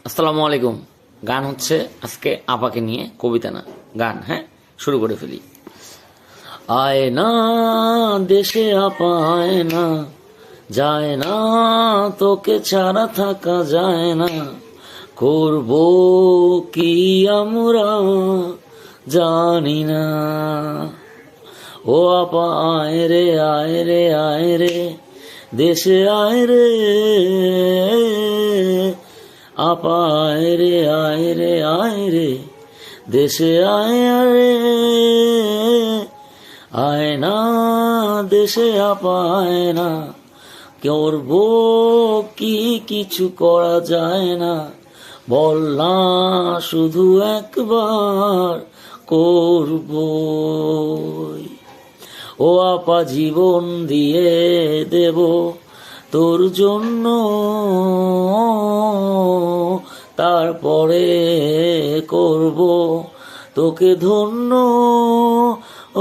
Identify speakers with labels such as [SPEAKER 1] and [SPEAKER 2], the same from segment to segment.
[SPEAKER 1] আসসালামু আলাইকুম। গান হচ্ছে আজকে আপাকে নিয়ে, কবিতা না, গান। হ্যাঁ, শুরু করে ফেলি। আয় না দেশে আপা, আয় না, যায় না তোকে ছাড়া থাকা যায় না। করব কি আমরা জানি না। ও আপা আয় রে, আয় রে, আয় রে, দেশে আয় রে। আপা আয় রে, আয় রে, আয় রে, দেশে আয় রে। আয় না দেশে আপা, আয় না, করবো কি কিছু করা যায় না। বল না শুধু একবার, করবো। ও আপা জীবন দিয়ে দেব তোর জন্য, তারপরে করব তোকে ধন্য।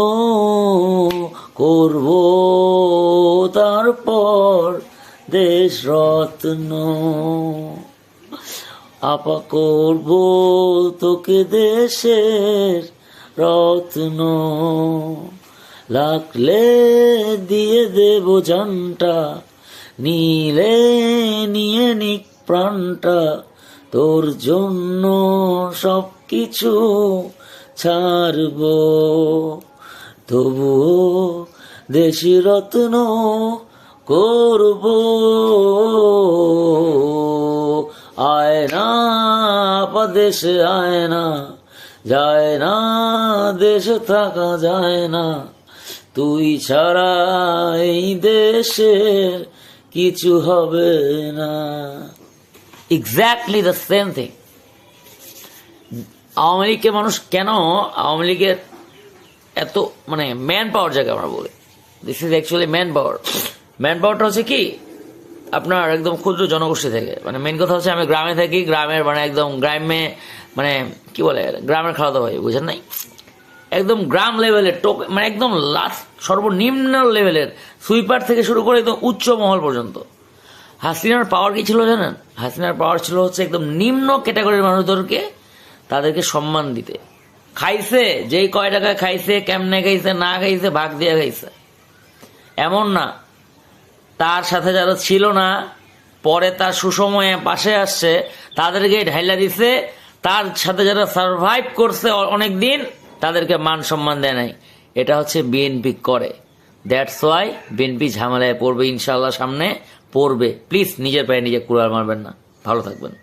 [SPEAKER 1] ও করব তারপর দেশ রত্ন। আপা করব তোকে দেশের রত্ন। লাগলে দিয়ে দেব জানটা, নিলে নিয়ে নিক প্রাণটা। তোর জন্য সব কিছু ছাড়ব, তবুও দেশি রত্ন করব। আয় না আপা দেশে, আয় না, যায় না দেশে থাকা যায় না। তুই ছাড়া এই দেশের কিছু হবে না। Exactly the same thing. Awami লীগকে মানুষ কেন, আওয়ামী লীগের এত ম্যান পাওয়ার যাকে আমরা বলি, this is actually man power. Man পাওয়ারটা হচ্ছে কি, আপনার একদম ক্ষুদ্র জনগোষ্ঠী থেকে। মেন কথা হচ্ছে আমি গ্রামে থাকি, গ্রামের একদম গ্রামে কি বলে, গ্রামের খাওয়া দাওয়া হয়, বুঝেন নাই? একদম গ্রাম লেভেলের একদম লাস্ট সর্বনিম্ন লেভেলের সুইপার থেকে শুরু করে একদম উচ্চ মহল পর্যন্ত। হাসিনার পাওয়ার কি ছিল জানেন? হাসিনার পাওয়ার ছিল হচ্ছে একদম নিম্ন ক্যাটাগরির মানুষদেরকে, তাদেরকে সম্মান দিতে। খাইছে, যেই কয় টাকা খাইছে, কেমনে খাইছে, না খাইছে, ভাগ দিয়ে খাইছে, এমন না। তার সাথে যারা ছিল না, পরে তার সুসময়ে পাশে আসছে, তাদেরকে ঢাইলা দিছে। তার সাথে যারা সারভাইভ করছে অনেক দিন, তাদেরকে মান সম্মান দেয় নাই। এটা হচ্ছে বিএনপি করে। দ্যাটস ওয়াই বিএনপি ঝামেলায় পড়বে, ইনশাল্লাহ সামনে পড়বে। প্লিজ নিজের পায়ে নিজে কুড়াল মারবেন না। ভালো থাকবেন।